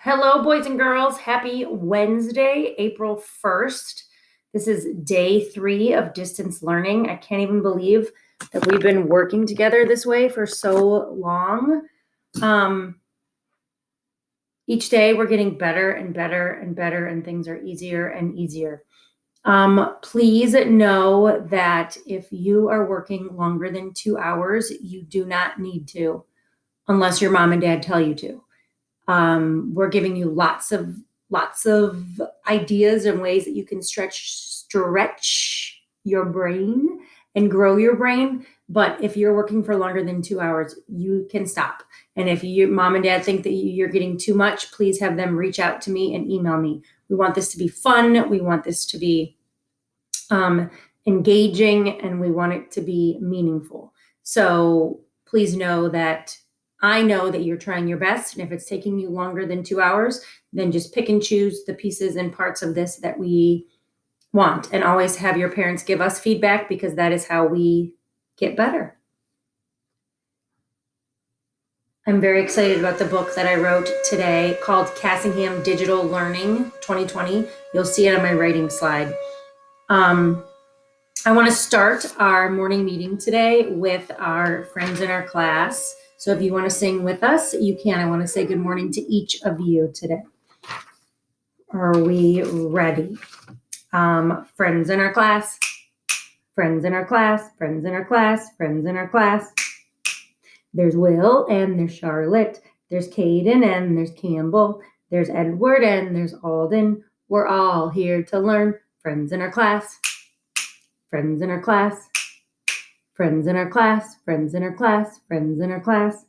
Hello, boys and girls. Happy Wednesday, April 1st. This is day 3 of distance learning. I can't even believe that we've been working together this way for so long. Each day we're getting better and better and better, and things are easier and easier. Please know that if you are working longer than 2 hours, you do not need to, unless your mom and dad tell you to. We're giving you lots of ideas and ways that you can stretch your brain and grow your brain. But if you're working for longer than 2 hours, you can stop. And if your mom and dad think that you're getting too much, please have them reach out to me and email me. We want this to be fun. We want this to be engaging, and we want it to be meaningful. So please know that I know that you're trying your best, and if it's taking you longer than 2 hours, then just pick and choose the pieces and parts of this that we want, and always have your parents give us feedback, because that is how we get better. I'm very excited about the book that I wrote today called Cassingham Digital Learning 2020. You'll see it on my writing slide. I want to start our morning meeting today with our friends in our class. So if you want to sing with us, you can. I want to say good morning to each of you today. Are we ready? Friends in our class, friends in our class, friends in our class, friends in our class. There's Will and there's Charlotte. There's Caden and there's Campbell. There's Edward and there's Alden. We're all here to learn. Friends in our class, friends in our class, friends in our class, friends in our class, friends in our class.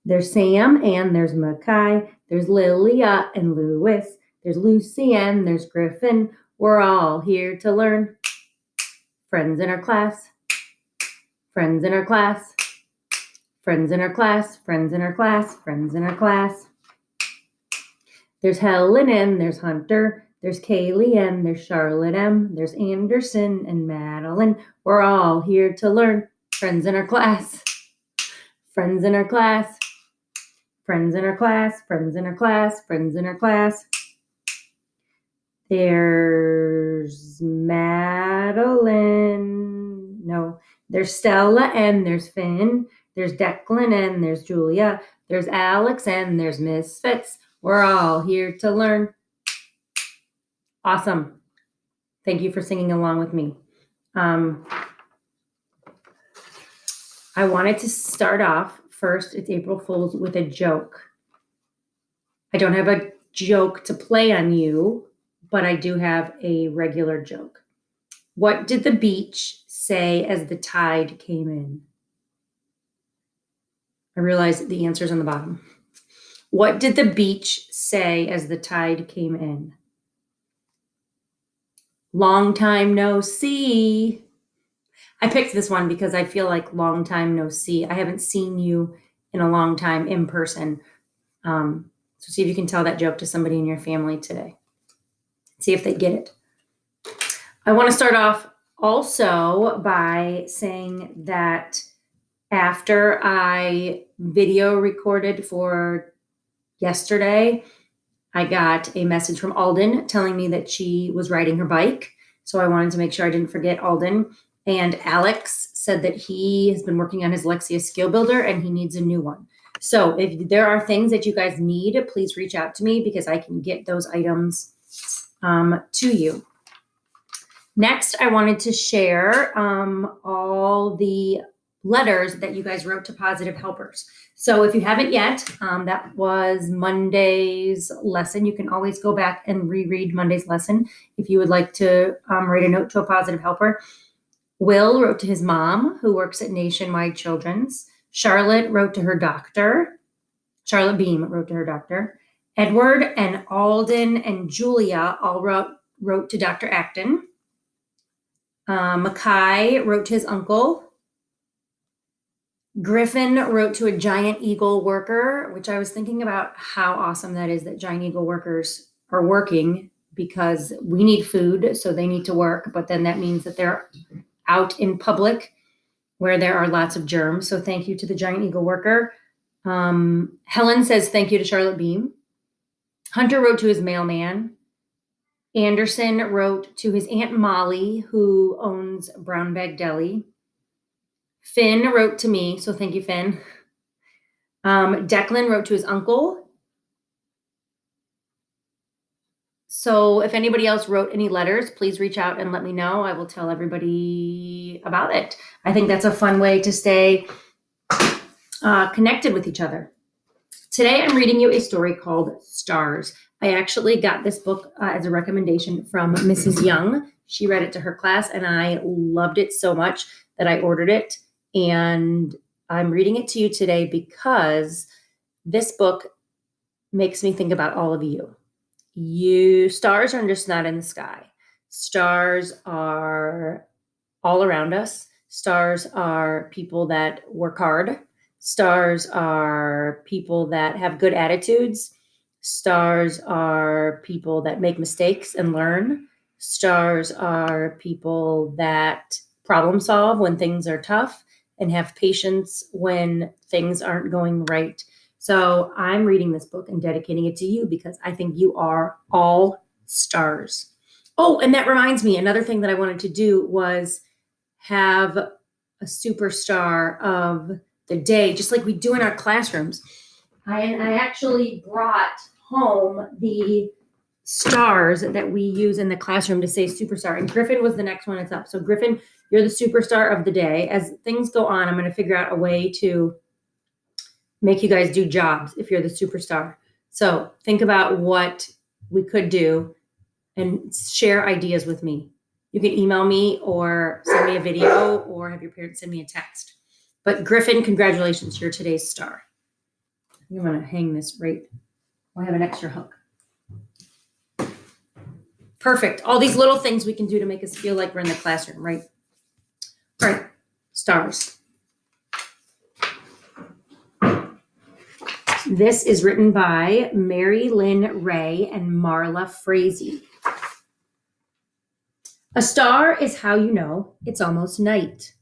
There's Sam and there's Mackay. There's Lilia and Lewis. There's Lucy and there's Griffin. We're all here to learn. Friends in our class, friends in our class, friends in our class, friends in our class, friends in our class. There's Helen and there's Hunter. There's Kaylee and there's Charlotte M. There's Anderson and Madeline. We're all here to learn. Friends in our class, friends in our class, friends in our class, friends in our class, friends in our class. There's Madeline. No, there's Stella and there's Finn. There's Declan and there's Julia. There's Alex and there's Miss Fitz. We're all here to learn. Awesome. Thank you for singing along with me. I wanted to start off first, it's April Fool's, with a joke. I don't have a joke to play on you, but I do have a regular joke. What did the beach say as the tide came in? I realize the answer's on the bottom. What did the beach say as the tide came in? Long time no see. I picked this one because I feel like long time no see. I haven't seen you in a long time in person. So see if you can tell that joke to somebody in your family today. See if they get it. I want to start off also by saying that after I video recorded for yesterday, I got a message from Alden telling me that she was riding her bike. So I wanted to make sure I didn't forget Alden. And Alex said that he has been working on his Lexia Skill Builder and he needs a new one. So if there are things that you guys need, please reach out to me because I can get those items to you. Next, I wanted to share all the letters that you guys wrote to Positive Helpers. So if you haven't yet, that was Monday's lesson. You can always go back and reread Monday's lesson if you would like to write a note to a positive helper. Will wrote to his mom, who works at Nationwide Children's. Charlotte wrote to her doctor. Charlotte Beam wrote to her doctor. Edward and Alden and Julia all wrote to Dr. Acton. Mackay wrote to his uncle. Griffin wrote to a Giant Eagle worker, which I was thinking about how awesome that is that Giant Eagle workers are working, because we need food, so they need to work, but then that means that they're out in public where there are lots of germs. So thank you to the Giant Eagle worker. Helen says thank you to Charlotte Beam. Hunter wrote to his mailman. Anderson wrote to his Aunt Molly, who owns Brown Bag Deli. Finn wrote to me, so thank you, Finn. Declan wrote to his uncle. So if anybody else wrote any letters, please reach out and let me know. I will tell everybody about it. I think that's a fun way to stay connected with each other. Today, I'm reading you a story called Stars. I actually got this book as a recommendation from Mrs. Young. She read it to her class, and I loved it so much that I ordered it. And I'm reading it to you today because this book makes me think about all of you. Stars are just not in the sky. Stars are all around us. Stars are people that work hard. Stars are people that have good attitudes. Stars are people that make mistakes and learn. Stars are people that problem solve when things are tough and have patience when things aren't going right. So I'm reading this book and dedicating it to you because I think you are all stars. Oh, and that reminds me, another thing that I wanted to do was have a superstar of the day, just like we do in our classrooms. I actually brought home the stars that we use in the classroom to say superstar. And Griffin was the next one that's up. So Griffin, you're the superstar of the day. As things go on, I'm going to figure out a way to make you guys do jobs if you're the superstar. So think about what we could do and share ideas with me. You can email me or send me a video or have your parents send me a text. But Griffin, congratulations, you're today's star. I'm going to hang this right. I have an extra hook. Perfect. All these little things we can do to make us feel like we're in the classroom, right? All right, stars. This is written by Mary Lynn Ray and Marla Frazee. A star is how you know it's almost night.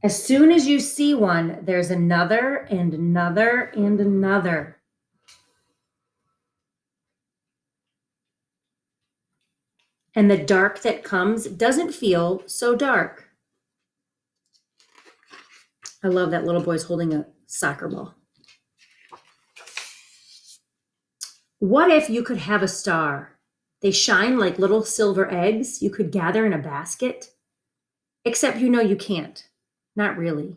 As soon as you see one, there's another and another and another. And the dark that comes doesn't feel so dark. I love that little boy's holding a soccer ball. What if you could have a star? They shine like little silver eggs you could gather in a basket. Except you know you can't. Not really.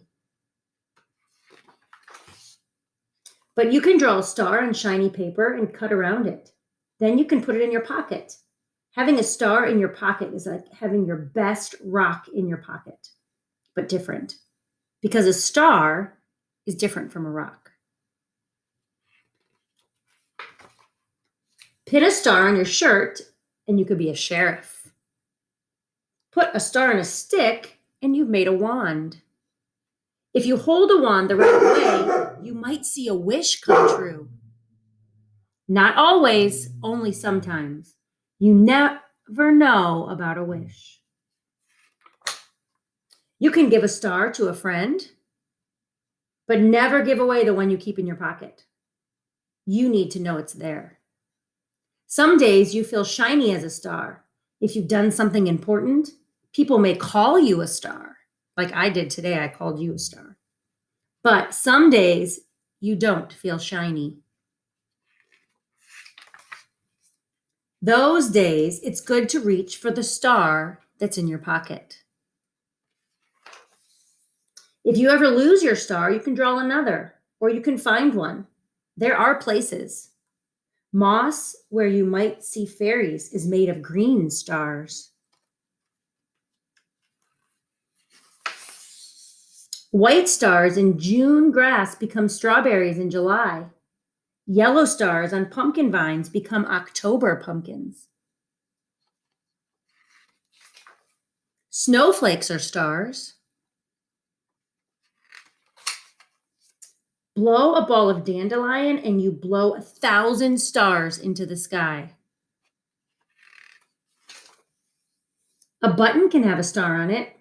But you can draw a star on shiny paper and cut around it. Then you can put it in your pocket. Having a star in your pocket is like having your best rock in your pocket, but different. Because a star is different from a rock. Pin a star on your shirt and you could be a sheriff. Put a star on a stick and you've made a wand. If you hold a wand the right way, you might see a wish come true. Not always, only sometimes. You never know about a wish. You can give a star to a friend, but never give away the one you keep in your pocket. You need to know it's there. Some days you feel shiny as a star. If you've done something important, people may call you a star. Like I did today, I called you a star. But some days you don't feel shiny. Those days, it's good to reach for the star that's in your pocket. If you ever lose your star, you can draw another, or you can find one. There are places. Moss, where you might see fairies, is made of green stars. White stars in June grass become strawberries in July. Yellow stars on pumpkin vines become October pumpkins. Snowflakes are stars. Blow a ball of dandelion and you blow 1,000 stars into the sky. A button can have a star on it.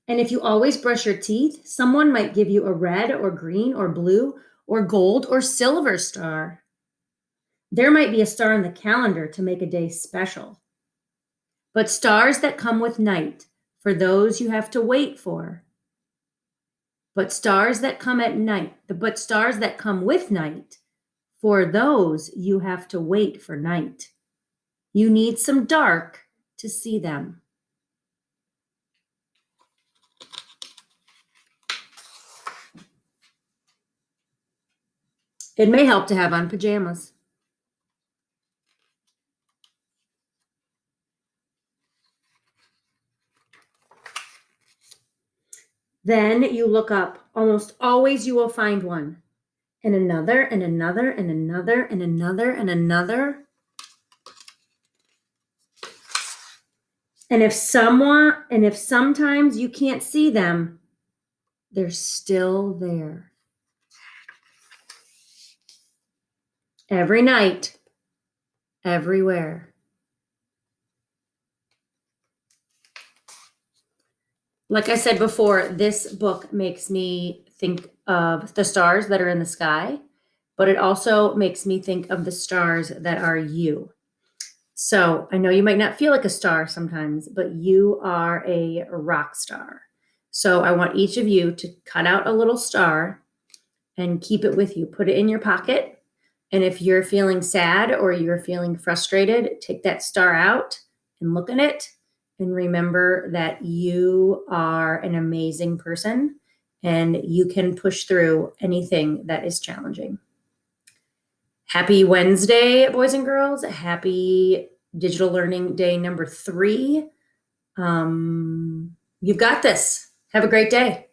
And if you always brush your teeth, someone might give you a red or green or blue or gold or silver star. There might be a star in the calendar to make a day special. But stars that come with night, for those you have to wait for. But stars that come at night, but stars that come with night, for those you have to wait for night. You need some dark to see them. It may help to have on pajamas. Then you look up. Almost always you will find one. And another, and another, and another, and another, and another. And if sometimes you can't see them, they're still there. Every night, everywhere. Like I said before, this book makes me think of the stars that are in the sky, but it also makes me think of the stars that are you. So I know you might not feel like a star sometimes, but you are a rock star. So I want each of you to cut out a little star and keep it with you. Put it in your pocket. And if you're feeling sad or you're feeling frustrated, take that star out and look at it and remember that you are an amazing person and you can push through anything that is challenging. Happy Wednesday, boys and girls. Happy Digital Learning Day number 3. You've got this. Have a great day.